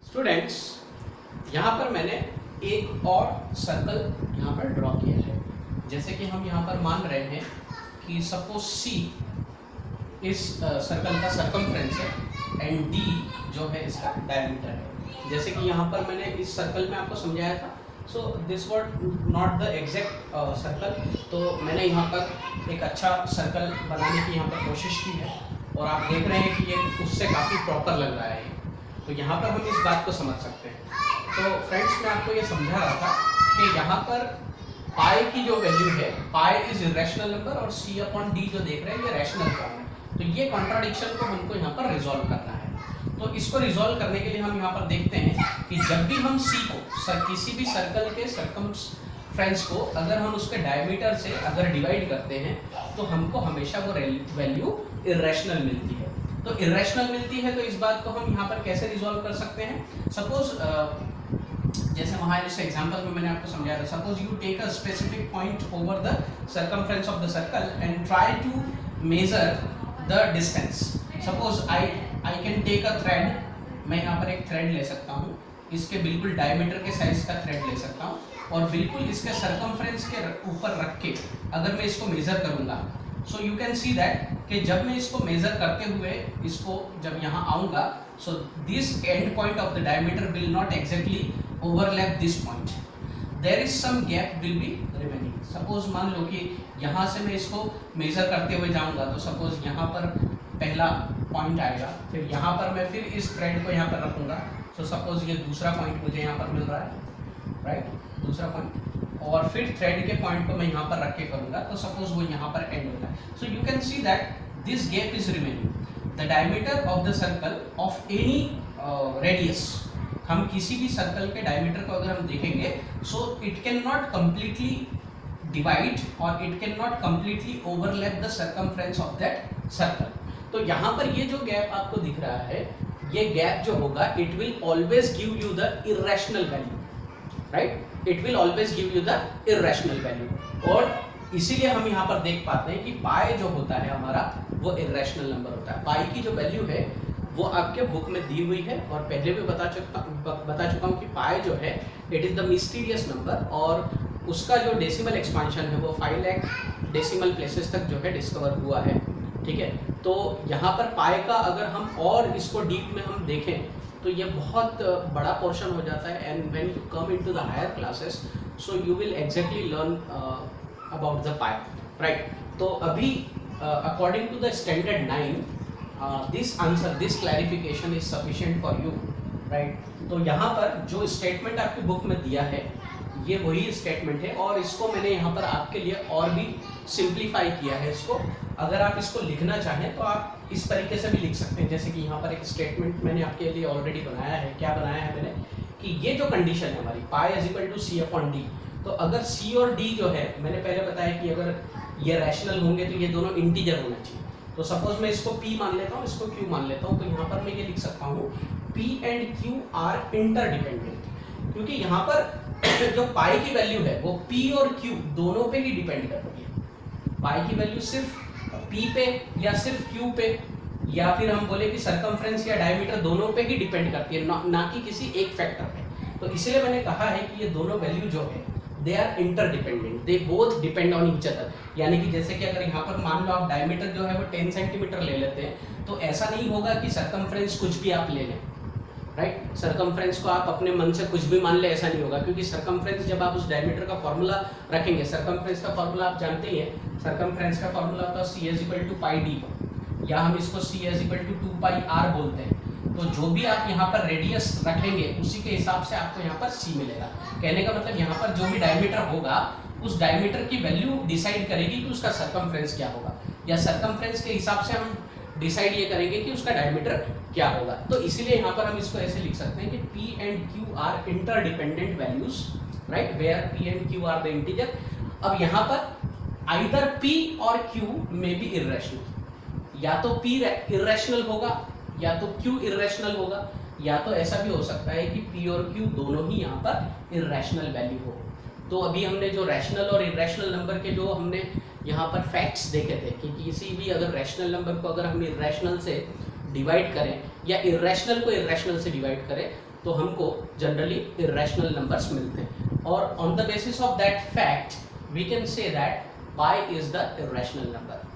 Students, यहाँ पर मैंने एक और सर्कल यहाँ पर ड्रॉ किया है। जैसे कि हम यहाँ पर मान रहे हैं कि सपोज सी इस सर्कल का सर्कमफ्रेंस है एंड डी जो है इसका डायमीटर है। जैसे कि यहाँ पर मैंने इस सर्कल में आपको समझाया था। So this word not the exact circle, तो मैंने यहाँ पर एक अच्छा सर्कल बनाने की यहाँ पर कोशिश की है और आप देख रहे हैं कि ये उससे काफ़ी प्रॉपर लग रहा है। तो यहाँ पर हम इस बात को समझ सकते हैं। तो फ्रेंड्स, मैं आपको ये समझा रहा था कि यहाँ पर पाई की जो वैल्यू है, पाई इज इरेशनल नंबर और सी अपॉन डी जो देख रहे हैं ये रैशनल फॉर्म है। तो ये कॉन्ट्राडिक्शन को हमको यहाँ पर रिजॉल्व करना है। तो इसको रिजॉल्व करने के लिए हम यहाँ पर देखते हैं कि जब भी हम सी को किसी भी सर्कल के सर्कमफ्रेंस को अगर हम उसके डायमीटर से अगर डिवाइड करते हैं तो हमको हमेशा वो वैल्यू इरेशनल मिलती है। तो इरेशनल मिलती है तो इस बात को हम यहाँ पर कैसे रिजॉल्व कर सकते हैं। सपोज जैसे वहाँ इस एग्जांपल में मैंने आपको समझाया था। Suppose you take a specific point over the circumference of the circle and try to measure the distance. Suppose I can take a thread, मैं यहाँ पर एक थ्रेड ले सकता हूँ, इसके बिल्कुल डायमीटर के साइज का थ्रेड ले सकता हूँ और बिल्कुल इसके सर्कमफ्रेंस के ऊपर रख के अगर मैं इसको मेजर करूँगा, सो यू कैन सी दैट कि जब मैं इसको मेजर करते हुए इसको जब यहाँ आऊँगा, so this end point of the diameter will not exactly overlap this point, there is some gap will be remaining. Suppose मान लो कि यहाँ से मैं इसको मेजर करते हुए जाऊँगा, तो सपोज यहाँ पर पहला पॉइंट आएगा, फिर यहाँ पर मैं फिर इस थ्रेड को यहाँ पर रखूँगा। सो सपोज ये दूसरा पॉइंट मुझे यहाँ पर मिल रहा है, राइट, दूसरा पॉइंट, और फिर थ्रेड के पॉइंट को मैं यहाँ पर रख के करूँगा तो सपोज वो यहाँ पर एंड होता है। सो you can see that this gap is remaining. The diameter of the circle of any radius, हम किसी भी सर्कल के डायमीटर को अगर हम देखेंगे, so it can not completely divide और it can not completely overlap the circumference of that circle. तो यहाँ पर ये जो गैप आपको दिख रहा है, ये गैप जो होगा it will always give you the irrational value, right, it will always give you the irrational value. और इसीलिए हम यहाँ पर देख पाते हैं कि पाई जो होता है हमारा वो इरेशनल नंबर होता है। पाई की जो वैल्यू है वो आपके बुक में दी हुई है और पहले भी बता चुका हूँ कि पाई जो है it is the mysterious number और उसका जो डेसिमल एक्सपांशन है वो 5 लाख डेसिमल प्लेसेस तक जो है डिस्कवर हुआ है। ठीक है, तो यहाँ पर पाई का अगर हम और इसको डीप में हम देखें तो ये बहुत बड़ा पोर्शन हो जाता है। And when you come into the higher classes, so you will exactly learn about the pi, right. तो अभी according to the standard 9 this clarification is sufficient for you, right. तो यहाँ पर जो स्टेटमेंट आपकी बुक में दिया है ये वही स्टेटमेंट है और इसको मैंने यहाँ पर आपके लिए और भी सिंप्लीफाई किया है। इसको अगर आप इसको लिखना चाहें तो आप इस तरीके से भी लिख सकते हैं। जैसे कि यहाँ पर एक स्टेटमेंट मैंने आपके लिए ऑलरेडी बनाया है। क्या बनाया है मैंने कि ये जो कंडीशन है हमारी pi is equal to C upon D, तो अगर सी और डी जो है, मैंने पहले बताया कि अगर ये रैशनल होंगे तो ये दोनों इंटीजर होना चाहिए। तो सपोज मैं इसको p मान लेता हूँ, इसको q मान लेता हूँ, तो यहाँ पर मैं ये लिख सकता हूँ p and q are interdependent, क्योंकि यहाँ पर जो पाई की वैल्यू है वो p और q दोनों पे ही डिपेंड करती है। पाई की वैल्यू सिर्फ p पे या सिर्फ q पे या फिर हम बोले कि सर्कमफ्रेंस या डायमीटर दोनों पे ही डिपेंड करती है, ना कि किसी एक फैक्टर पे। तो इसलिए मैंने कहा है कि ये दोनों वैल्यू जो है they are interdependent, they both depend on each other. यानी कि जैसे कि अगर यहाँ पर मान लो आप डायमीटर जो है वो 10 सेंटीमीटर ले लेते हैं, तो ऐसा नहीं होगा कि सर्कमफ्रेंस कुछ भी आप ले लें, राइट। सर्कमफ्रेंस को आप अपने मन से कुछ भी मान ले, ऐसा नहीं होगा, क्योंकि सर्कमफ्रेंस जब आप उस डायमीटर का फॉर्मूला रखेंगे, सर्कमफ्रेंस का फॉर्मूला आप जानते ही हैं, सर्कमफ्रेंस का फॉर्मूला होता है C is equal to pi D, या हम इसको C is equal to 2 pi R बोलते हैं। तो जो भी आप यहाँ पर रेडियस रखेंगे उसी के हिसाब से आपको यहाँ पर सी मिलेगा। कहने का मतलब यहाँ पर जो भी डायमीटर होगा उस डायमीटर की वैल्यू डिसाइड करेगी कि उसका सर्कमफ्रेंस क्या होगा, या सर्कमफ्रेंस के हिसाब से हम डिसाइड ये करेंगे कि उसका डायमीटर क्या होगा। तो इसीलिए यहाँ पर हम इसको ऐसे लिख सकते हैं कि p and q are interdependent values, right, where p and q are the integer. अब यहाँ पर आइदर p और q में भी इरेशनल, या तो p इरेशनल होगा या तो q इरेशनल होगा, या तो ऐसा भी हो सकता है कि p और q दोनों ही यहाँ पर इरेशनल वैल्यू हो। तो अभी हमने जो रैशनल और इरेशनल नंबर के जो हमने यहाँ पर फैक्ट्स देखे थे कि किसी भी अगर रैशनल नंबर को अगर हम इरेशनल से डिवाइड करें या इरेशनल को इरेशनल से डिवाइड करें तो हमको जनरली इरेशनल नंबर्स मिलते हैं, और on the basis of that fact we can say that pi is the irrational number.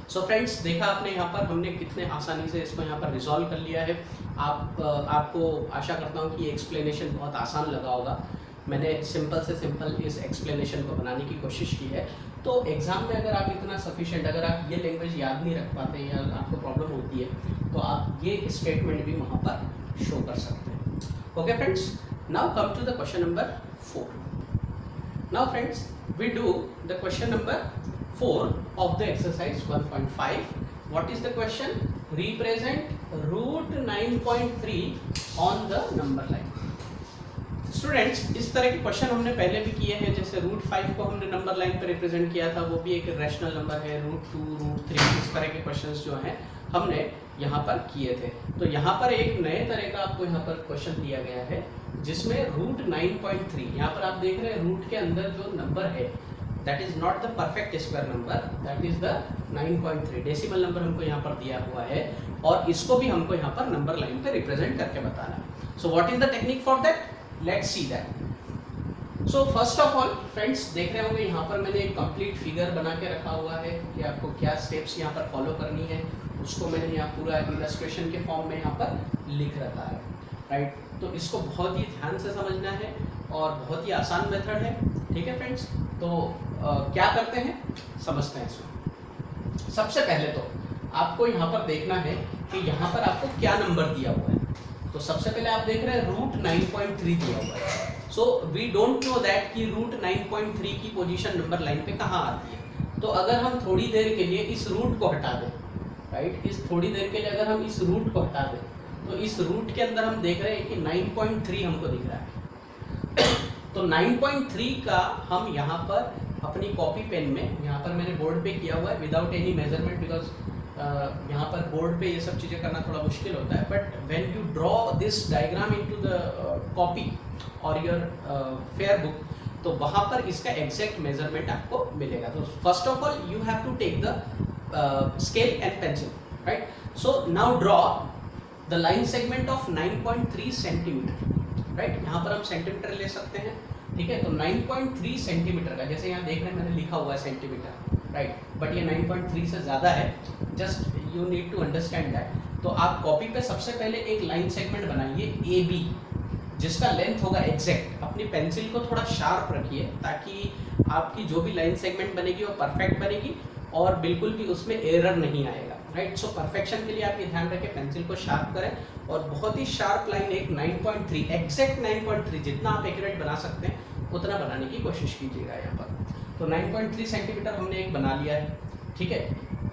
So friends, देखा आपने यहाँ पर हमने कितने आसानी से इसको यहाँ पर रिजॉल्व कर लिया है। आपको आशा करता हूँ कि ये एक्सप्लेनेशन बहुत आसान लगा होगा। मैंने सिंपल से सिंपल इस एक्सप्लेनेशन को बनाने की कोशिश की है। तो एग्जाम में अगर आप इतना सफिशिएंट, अगर आप ये लैंग्वेज याद नहीं रख पाते या आपको प्रॉब्लम होती है, तो आप ये स्टेटमेंट भी वहाँ पर शो कर सकते हैं। Okay friends, now come to the question number 4। Now friends, we do the question number 4 of the exercise 1.5. What is the question? Represent root 9.3 on the number line. Students, इस तरह के question हमने पहले भी किए हैं। जैसे रूट 5 को हमने नंबर लाइन पर रिप्रेजेंट किया था, वो भी एक रैशनल नंबर है। रूट 2, रूट 3, इस तरह के क्वेश्चंस जो हैं हमने यहाँ पर किए थे। तो यहाँ पर एक नए तरह का आपको यहाँ पर क्वेश्चन दिया गया है, जिसमें रूट 9.3, यहाँ पर आप देख रहे हैं रूट के अंदर जो नंबर है that is not the perfect square number, that is the 9.3 decimal number हमको यहाँ पर दिया हुआ है, और इसको भी हमको यहाँ पर नंबर लाइन पे रिप्रेजेंट करके बताना है। So what is the technique for that? Let's see that. So first of all friends, देख रहे होंगे यहाँ पर मैंने एक कंप्लीट फिगर बना के रखा हुआ है कि आपको क्या स्टेप्स यहाँ पर फॉलो करनी है, उसको मैंने यहाँ पूरा इलस्ट्रेशन के फॉर्म में यहाँ पर लिख रखा है, राइट। तो इसको बहुत ही ध्यान से समझना है और बहुत ही आसान मेथड है, ठीक है फ्रेंड्स। तो क्या करते हैं, समझते हैं इसमें। सबसे पहले तो आपको यहाँ पर देखना है कि यहाँ पर आपको क्या नंबर दिया हुआ है। तो सबसे पहले आप देख रहे हैं रूट 9.3 दिया हुआ है। So we don't know that कि रूट 9.3 की पोजीशन नंबर लाइन पे कहाँ आती है। तो अगर हम थोड़ी देर के लिए इस रूट को हटा दें, राइट, इस थोड़ी देर के लिए अगर हम इस रूट को हटा दें, तो इस रूट के अंदर हम देख रहे हैं कि 9.3 हमको दिख रहा है। तो 9.3 का हम यहाँ पर अपनी कॉपी पेन में, यहाँ पर मैंने बोर्ड पे किया हुआ है विदाउट एनी मेजरमेंट, बिकॉज यहाँ पर बोर्ड पे ये सब चीज़ें करना थोड़ा मुश्किल होता है। But when you draw this diagram into the copy और योर फेयर बुक, तो वहाँ पर इसका एग्जैक्ट मेजरमेंट आपको मिलेगा। तो first of all you have to take the scale and pencil, right. So now draw the line segment of 9.3 centimetre, right. यहाँ पर हम सेंटीमीटर ले सकते हैं, ठीक है। तो 9.3 सेंटीमीटर का, जैसे यहाँ देख रहे हैं मैंने लिखा हुआ है सेंटीमीटर, राइट, बट ये 9.3 से ज़्यादा है, just you need to understand that. तो आप कॉपी पे सबसे पहले एक लाइन सेगमेंट बनाइए ए बी, जिसका लेंथ होगा एग्जैक्ट। अपनी पेंसिल को थोड़ा शार्प रखिए ताकि आपकी जो भी लाइन सेगमेंट बनेगी वो परफेक्ट बनेगी और बिल्कुल भी उसमें एरर नहीं आएगा, राइट। सो परफेक्शन के लिए आप ये ध्यान रखें, पेंसिल को शार्प करें और बहुत ही शार्प लाइन एक 9.3 एग्जैक्ट 9.3 जितना आप एक्यूरेट बना सकते हैं उतना बनाने की कोशिश कीजिएगा यहाँ पर। तो 9.3 सेंटीमीटर हमने एक बना लिया है, ठीक है।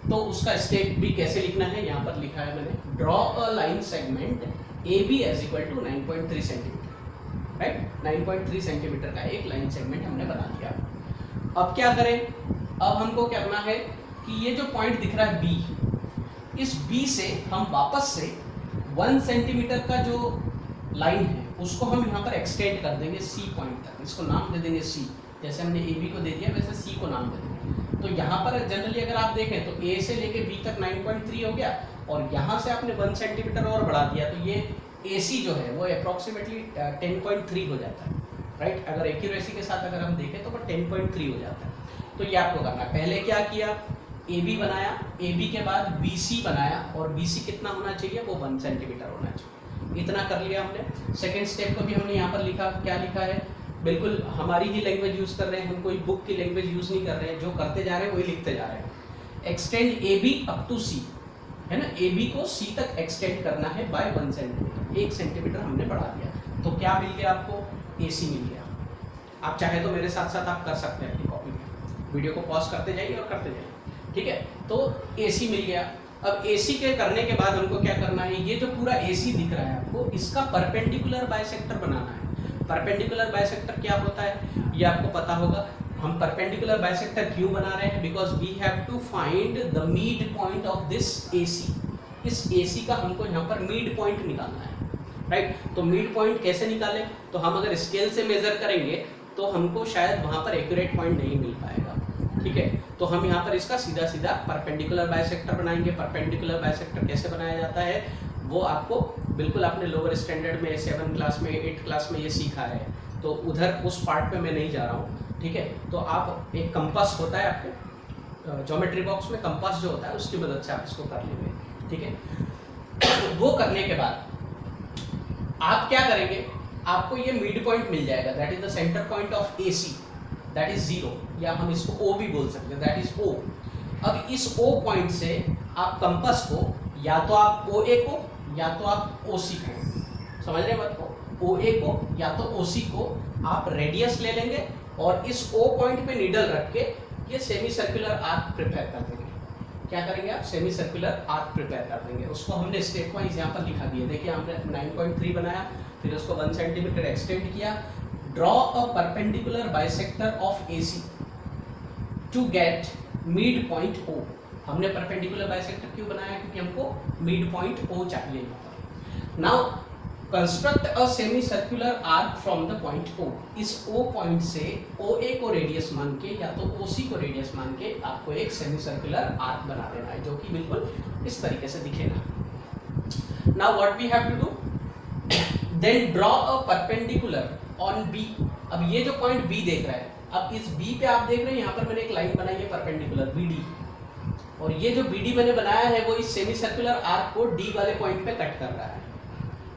तो उसका स्टेप भी कैसे लिखना है यहाँ पर लिखा है मैंने, draw a line segment A B as equal to 9.3 centimetre, right. 9.3 centimetre का एक लाइन सेगमेंट हमने बना लिया। अब क्या करें, अब हमको क्या करना है कि ये जो पॉइंट दिख रहा है बी, इस बी से हम वापस से 1 सेंटीमीटर का जो लाइन है उसको हम यहाँ पर एक्सटेंड कर देंगे सी पॉइंट तक। इसको नाम दे देंगे सी, जैसे हमने ए बी को दे दिया वैसे सी को नाम दे देंगे। तो यहाँ पर जनरली अगर आप देखें तो ए से लेके बी तक 9.3 हो गया और यहाँ से आपने 1 सेंटीमीटर और बढ़ा दिया, तो ये ए सी जो है वो अप्रॉक्सीमेटली 10.3 हो जाता है, राइट। अगर एक्यूरेसी के साथ अगर हम देखें तो वो 10.3 हो जाता है। तो ये आपको करना है। पहले क्या किया, ए बी बनाया, ए बी के बाद बी सी बनाया और बी सी कितना होना चाहिए, वो 1 सेंटीमीटर होना चाहिए। इतना कर लिया हमने। सेकेंड स्टेप को भी हमने यहाँ पर लिखा, क्या लिखा है, बिल्कुल हमारी ही लैंग्वेज यूज़ कर रहे हैं, हम कोई बुक की लैंग्वेज यूज़ नहीं कर रहे हैं, जो करते जा रहे हैं वही लिखते जा रहे हैं। Extend A B up to C, है ना, ए बी को सी तक एक्सटेंड करना है बाय 1 सेंटीमीटर, 1 सेंटीमीटर हमने बढ़ा दिया। तो क्या मिल गया आपको, ए सी मिल गया। आप चाहे तो मेरे साथ साथ आप कर सकते हैं अपनी कॉपी में, वीडियो को पॉज करते जाइए और करते जाइए, ठीक है। तो ए सी मिल गया। अब ए सी के करने के बाद हमको क्या करना है, ये जो पूरा ए सी दिख रहा है आपको, इसका परपेंडिकुलर बाइसेक्टर बनाना है। परपेंडिकुलर बाइसेक्टर क्या होता है ये आपको पता होगा। हम परपेंडिकुलर बाइसेक्टर क्यों बना रहे हैं, because we have to find the midpoint of this A C. इस ए सी का हमको यहाँ पर मिड पॉइंट निकालना है, राइट। तो मिड पॉइंट कैसे निकालें, तो हम अगर स्केल से मेजर करेंगे तो हमको शायद वहाँ पर एक्यूरेट पॉइंट नहीं मिल पाएगा, ठीक है। तो हम यहाँ पर इसका सीधा सीधा परपेंडिकुलर बाइसेक्टर बनाएंगे। परपेंडिकुलर बाइसेक्टर कैसे बनाया जाता है, वो आपको बिल्कुल आपने लोअर स्टैंडर्ड में 7 क्लास में 8 क्लास में ये सीखा है, तो उधर उस पार्ट पे मैं नहीं जा रहा हूँ, ठीक है। तो आप एक कंपास होता है आपके ज्योमेट्री बॉक्स में, कंपास जो होता है उसकी मदद से आप इसको कर लेंगे, ठीक है। वो करने के बाद आप क्या करेंगे, आपको ये मिड पॉइंट मिल जाएगा, that is the centre point of AC, that is 0, या हम इसको O भी बोल सकते हैं, दैट इज O। अब इस O पॉइंट से आप कंपास को या तो आप OA को या तो आप OC को, समझ रहे बात को, OA को या तो OC को आप रेडियस ले लेंगे और इस O पॉइंट पे नीडल रख के ये सेमी सर्कुलर आर्क प्रिपेयर कर देंगे। क्या करेंगे आप, सेमी सर्कुलर आर्क प्रिपेयर कर देंगे। उसको हमने स्टेप वाइज यहाँ पर लिखा दिया, देखिए हमने 9.3 बनाया, फिर उसको 1 सेंटीमीटर एक्सटेंड किया। Draw a perpendicular bisector of AC to get midpoint O। हमने परपेंडिकुलर बाइसेक्टर क्यों बनाया, क्योंकि हमको मिड पॉइंट O चाहिए यहाँ पर। Now construct a semi circular arc from the point O। इस O पॉइंट से OA को रेडियस मान के या तो OC को रेडियस मान के आपको एक सेमी सर्कुलर आर्क बना देना है, जो कि बिल्कुल इस तरीके से दिखेगा। Now what we have to do, then draw a perpendicular on B। अब ये जो पॉइंट B देख रहा है, अब इस B पे आप देख रहे हैं यहाँ पर मैंने एक लाइन बनाई है परपेंडिकुलर BD, और ये जो BD मैंने बनाया है वो इस सेमी सर्कुलर आर्क को D वाले पॉइंट पे कट कर रहा है,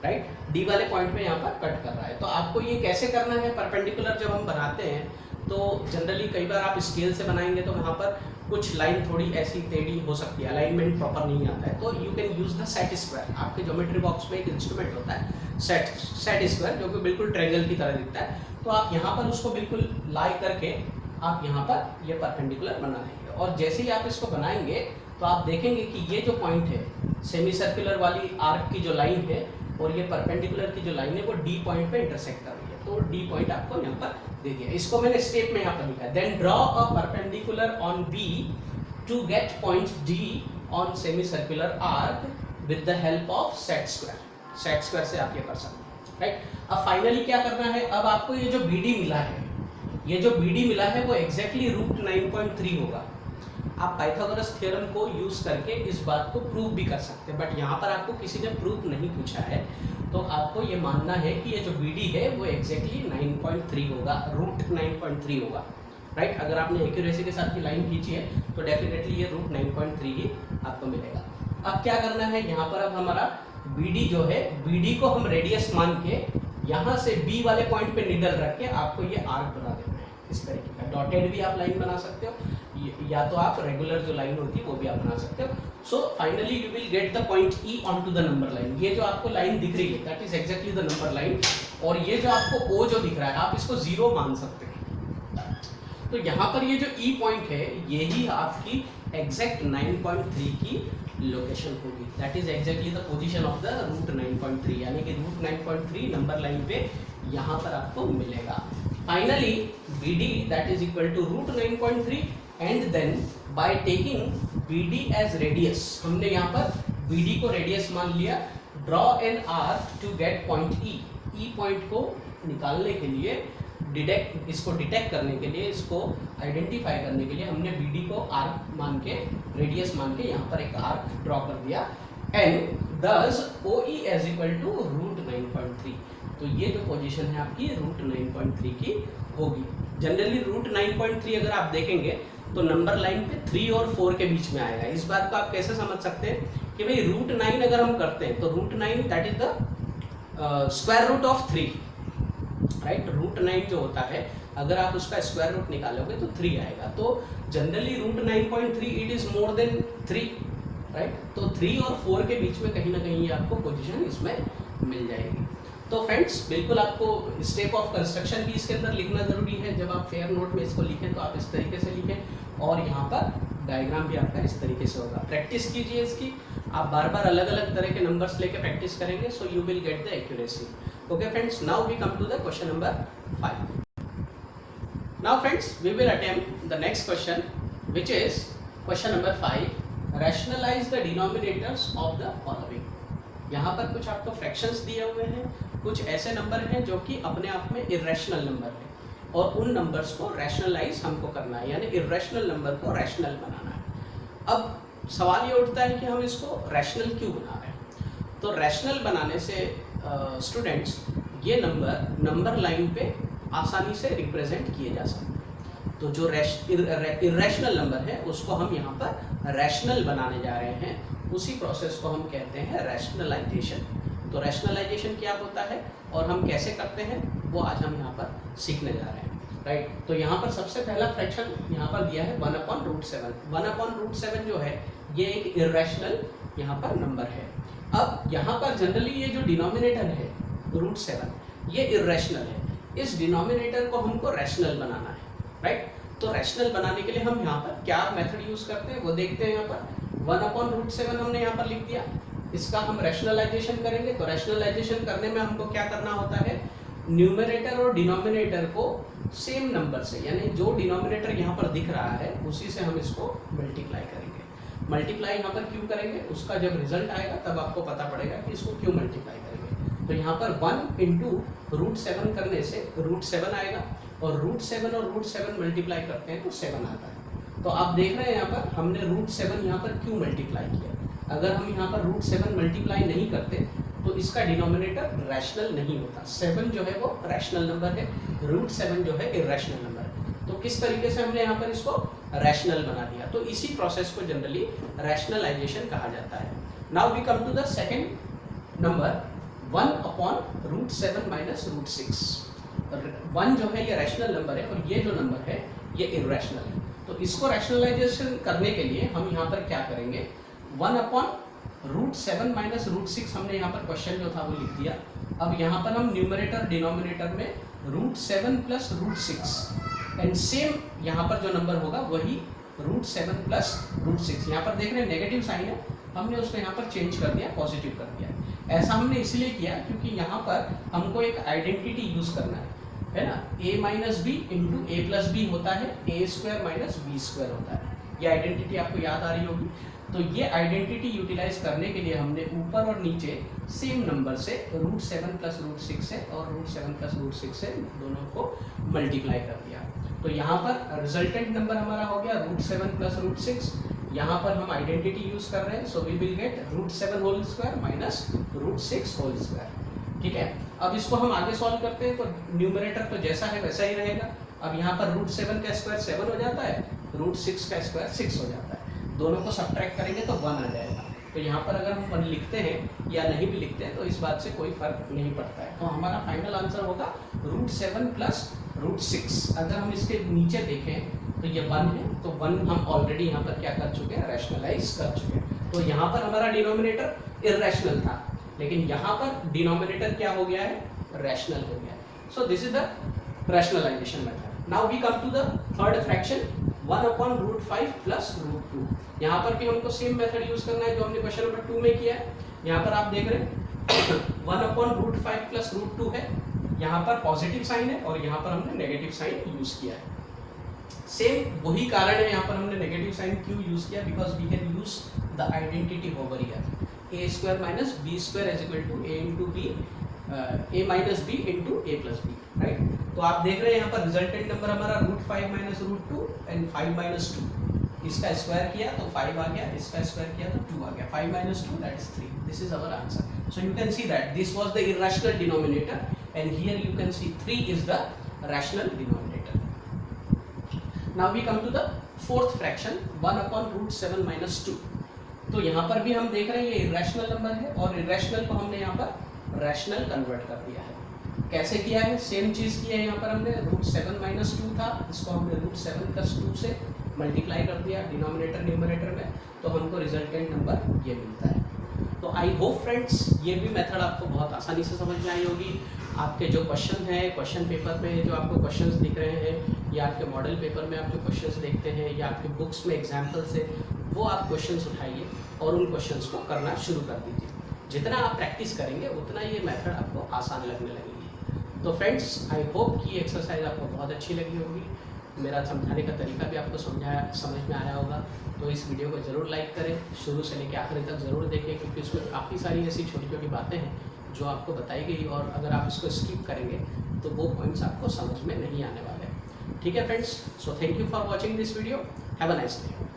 राइट, D वाले पॉइंट पे यहाँ पर कट कर रहा है। तो आपको ये कैसे करना है, परपेंडिकुलर जब हम बनाते हैं तो जनरली कई बार आप स्केल से बनाएंगे तो वहाँ पर कुछ लाइन थोड़ी ऐसी टेढ़ी हो सकती है, अलाइनमेंट प्रॉपर नहीं आता है, तो you can use the set square. आपके ज्योमेट्री बॉक्स में एक इंस्ट्रूमेंट होता है सेट स्क्वायर, जो कि बिल्कुल ट्रायंगल की तरह दिखता है। तो आप यहाँ पर उसको बिल्कुल लाई करके आप यहाँ पर ये परपेंडिकुलर बना लेंगे, और जैसे ही आप इसको बनाएंगे तो आप देखेंगे कि ये जो पॉइंट है सेमी सर्कुलर वाली आर्क की जो लाइन है और ये परपेंडिकुलर की जो लाइन है वो D पॉइंट पे इंटरसेक्ट कर रही है, तो D पॉइंट आपको यहाँ पर दे दिया। इसको मैंने स्टेप में यहाँ पर लिखा है, then draw a perpendicular on B to get point D on semicircular arc with the help of set square. Set square से आप ये कर सकते हैं, राइट। अब फाइनली क्या करना है, अब आपको ये जो BD मिला है, ये जो BD मिला है वो एग्जैक्टली √9.3 होगा। आप पाइथागोरस थ्योरम को यूज करके इस बात को प्रूव भी कर सकते हैं, बट यहाँ पर आपको किसी ने प्रूव नहीं पूछा है, तो आपको ये मानना है कि ये जो BD है वो एग्जैक्टली 9.3 होगा, √9.3 होगा, राइट। अगर आपने एक्यूरेसी के साथ की लाइन खींची है तो डेफिनेटली ये √9.3 ही आपको मिलेगा। अब क्या करना है, यहाँ पर अब हमारा BD जो है, BD को हम रेडियस मान के यहाँ से B वाले पॉइंट पे निडल रख के आपको ये आर्क बना देना है इस तरीके का। डॉटेड भी आप लाइन बना सकते हो, या तो आप रेगुलर जो लाइन होती है वो भी आप बना सकते हो। So finally you will get the point E on to the number line. ये जो आपको लाइन दिख रही है that is exactly the number line, और ये जो आपको O जो दिख रहा है आप इसको 0 मान सकते हैं। तो यहाँ पर ये जो E पॉइंट है यही आपकी एग्जैक्ट 9.3 की लोकेशन होगी, that is exactly the position of the √9.3, यानी कि √9.3 नंबर लाइन पे यहाँ पर आपको मिलेगा। Finally BD that is equal to √9.3, and then by taking BD as radius, हमने यहाँ पर BD को रेडियस मान लिया। Draw an arc to get point E point को निकालने के लिए, इसको डिटेक्ट करने के लिए, इसको आइडेंटिफाई करने के लिए हमने BD को आर्क मान के, रेडियस मान के यहाँ पर एक आर्क ड्रॉ कर दिया, and thus OE as equal to √9.3। तो ये जो पोजीशन है आपकी √9.3 की होगी। जनरली √9.3 अगर आप देखेंगे तो नंबर लाइन पे 3 और 4 के बीच में आएगा। इस बात को आप कैसे समझ सकते हैं कि भाई √9 अगर हम करते हैं तो √9 that is the square root of 3, right. √9 जो होता है अगर आप उसका स्क्वायर रूट निकालोगे तो 3 आएगा। तो generally √9.3 it is more than 3, right. तो 3 और 4 के बीच में कहीं ना कहीं आपको पोजीशन इसमें मिल जाएगी। तो फ्रेंड्स बिल्कुल आपको स्टेप ऑफ कंस्ट्रक्शन भी इसके अंदर लिखना जरूरी है। जब आप फेयर नोट में इसको लिखें तो आप इस तरीके से लिखें, और यहाँ पर डायग्राम भी आपका इस तरीके से होगा। प्रैक्टिस कीजिए इसकी, आप बार बार अलग अलग तरह के नंबर्स लेके प्रैक्टिस करेंगे, so you will get the accuracy. Okay friends, now we come to the question number 5। Now friends we will attempt the next question which is question number 5, rationalise the denominators of the following. यहाँ पर कुछ आपको fractions दिए हुए हैं, कुछ ऐसे number हैं जो कि अपने आप में इरेशनल नंबर है, और उन नंबर्स को रैशनलाइज हमको करना है, यानी इरेशनल नंबर को रैशनल बनाना है। अब सवाल ये उठता है कि हम इसको रैशनल क्यों बना रहे हैं। तो रैशनल बनाने से स्टूडेंट्स ये नंबर लाइन पे आसानी से रिप्रेजेंट किए जा सकते हैं। तो जो इरेशनल नंबर है उसको हम यहाँ पर रैशनल बनाने जा रहे हैं, उसी प्रोसेस को हम कहते हैं रैशनलाइजेशन। तो रैशनलाइजेशन क्या होता है और हम कैसे करते हैं वो आज हम यहाँ पर सीखने जा रहे हैं, राइट। तो यहाँ पर सबसे पहला फ्रैक्शन यहाँ पर दिया है 1/√7। 1/√7 जो है ये एक इरेशनल यहाँ पर नंबर है। अब यहाँ पर जनरली ये जो डिनोमिनेटर है √7 ये इरेशनल है, इस डिनोमिनेटर को हमको रैशनल बनाना है, राइट। तो रैशनल बनाने के लिए हम यहाँ पर क्या मेथड यूज करते हैं वो देखते हैं। यहाँ पर 1/√7 हमने यहाँ पर लिख दिया, इसका हम रैशनलाइजेशन करेंगे। तो रैशनलाइजेशन करने में हमको क्या करना होता है, न्यूमरेटर और डिनोमिनेटर को सेम नंबर से, यानी जो डिनोमिनेटर यहाँ पर दिख रहा है उसी से हम इसको मल्टीप्लाई करेंगे। मल्टीप्लाई यहाँ पर क्यों करेंगे, उसका जब रिजल्ट आएगा तब आपको पता पड़ेगा कि इसको क्यों मल्टीप्लाई करेंगे। तो यहाँ पर 1 × √7 करने से √7 आएगा, और √7 और √7 मल्टीप्लाई करते हैं तो 7 आता है। तो आप देख रहे हैं यहाँ पर हमने √7 यहाँ पर क्यों मल्टीप्लाई किया। अगर हम यहाँ पर √7 मल्टीप्लाई नहीं करते तो इसका डिनोमिनेटर रैशनल नहीं होता। 7 जो है वो रैशनल नंबर है, √7 जो है इरेशनल नंबर है। तो किस तरीके से हमने यहाँ पर इसको रैशनल बना दिया, तो इसी प्रोसेस को जनरली रैशनलाइजेशन कहा जाता है। Now we come to the second number 1/√7 - √6। 1 जो है ये रैशनल नंबर है और ये जो नंबर है ये इरेशनल है। तो इसको रैशनलाइजेशन करने के लिए हम यहाँ पर क्या करेंगे, 1/√7 - √6 हमने यहाँ पर क्वेश्चन जो था वो लिख दिया। अब यहाँ पर हम न्यूमरेटर डिनोमिनेटर में √7 + √6 एंड सेम यहाँ पर जो नंबर होगा वही √7 + √6। यहाँ पर देख रहे हैं नेगेटिव साइन है, हमने उसको यहाँ पर चेंज कर दिया, पॉजिटिव कर दिया। ऐसा हमने इसलिए किया क्योंकि यहाँ पर हमको एक आइडेंटिटी यूज करना है ना। a - b × a + b होता है, a² - b² होता है। ये आइडेंटिटी आपको याद आ रही होगी। तो ये आइडेंटिटी यूटिलाइज करने के लिए हमने ऊपर और नीचे सेम नंबर से √7 + √6 से और √7 + √6 से दोनों को मल्टीप्लाई कर दिया। तो यहाँ पर रिजल्टेंट नंबर हमारा हो गया √7 + √6। यहाँ पर हम आइडेंटिटी यूज कर रहे हैं, सो वी विल गेट √7² - √6²। ठीक है, अब इसको हम आगे सॉल्व करते हैं। तो न्यूमरेटर तो जैसा है वैसा ही रहेगा। अब यहाँ पर √7 का स्क्वायर 7 हो जाता है, √6 का स्क्वायर 6 हो जाता है। दोनों को सब्ट्रैक्ट करेंगे तो 1 आ जाएगा। तो यहाँ पर अगर हम 1 लिखते हैं या नहीं भी लिखते हैं तो इस बात से कोई फर्क नहीं पड़ता है। तो हमारा फाइनल आंसर होगा √7 + √6। अगर हम इसके नीचे देखें तो ये 1 है, तो 1 हम ऑलरेडी यहाँ पर क्या कर चुके हैं, रैशनलाइज कर चुके हैं। तो यहाँ पर हमारा डिनोमिनेटर इरेशनल था, लेकिन यहाँ पर डिनोमिनेटर क्या हो गया है, रैशनल हो गया है। So this is the rationalisation method. Now we come to the third fraction 1/√5 + √2। यहाँ पर भी हमको सेम मेथड यूज करना है जो हमने क्वेश्चन नंबर 2 में किया है। यहाँ पर आप देख रहे हैं 1/√5 + √2 है, यहाँ पर पॉजिटिव साइन है और यहाँ पर हमने नेगेटिव साइन यूज किया है। सेम वही कारण है यहाँ पर हमने नेगेटिव साइन क्यों यूज किया, because we can use the identity over here, a² - b² = a × b, a - b × a + b, right. तो आप देख रहे हैं यहाँ पर रिजल्टेंट नंबर हमारा √5 - √2 एंड 5 - 2। इसका स्क्वायर किया तो 5 आ गया, इसका स्क्वायर किया तो 2 आ गया। 5 - 2 that is 3। This is our answer. So you can see that this was the irrational denominator and here you can see 3 is the rational denominator. Now we come to the fourth fraction 1/√7 - 2। तो यहाँ पर भी हम देख रहे हैं ये irrational number है और इरेशनल को हमने यहाँ पर रैशनल कन्वर्ट कर दिया है। कैसे किया है, सेम चीज़ की है। यहाँ पर हमने √7 - 2 था, इसको हमने √7 + 2 से मल्टीप्लाई कर दिया डिनोमिनेटर न्यूमरेटर में, तो हमको रिजल्टेंट नंबर ये मिलता है। तो आई होप फ्रेंड्स ये भी मेथड आपको बहुत आसानी से समझ में आई होगी। आपके जो क्वेश्चन हैं, क्वेश्चन पेपर में जो आपको क्वेश्चंस दिख रहे हैं या आपके मॉडल पेपर में आप जो क्वेश्चंस देखते हैं या आपके बुक्स में एग्जाम्पल्स है, वो आप क्वेश्चंस उठाइए और उन क्वेश्चंस को करना शुरू कर दीजिए। जितना आप प्रैक्टिस करेंगे उतना ये मेथड आपको आसान लगने लगेगी। तो फ्रेंड्स आई होप कि एक्सरसाइज आपको बहुत अच्छी लगी होगी, मेरा समझाने का तरीका भी आपको समझ में आया होगा। तो इस वीडियो को ज़रूर लाइक करें, शुरू से लेकर आखिरी तक ज़रूर देखें, क्योंकि उसमें काफ़ी सारी ऐसी छोटी छोटी बातें हैं जो आपको बताई गई, और अगर आप इसको स्किप करेंगे तो वो पॉइंट्स आपको समझ में नहीं आने वाले। ठीक है friends, so thank you for watching this video, have a nice day.